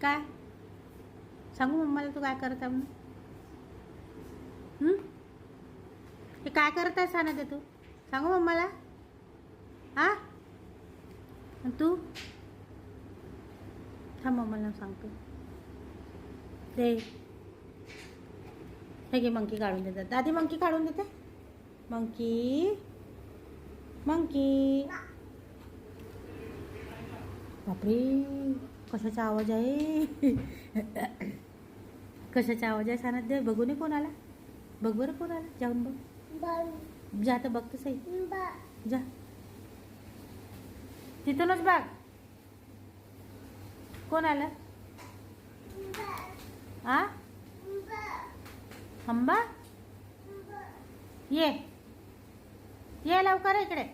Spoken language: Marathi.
काय सांगू मम्माला तू काय करत आहे म्हणून? हे काय करत आहे साना ते तू सांगू मम्माला? हा तू थांब मम्माला सांगतो. ते हे घे मंकी काढून देतात. दादी मंकी काढून देते. Monkey monkey. बापरे कशाचा आवाज आहे? कशाचा आवाज आहे साना दे बघू नये कोण आला. बघ बरं कोण आला. जाऊन बघ. जा तर बघ तर सही. जा तिथूनच बघ कोण आलं. आ हंबा ये ये लवकर इकडे.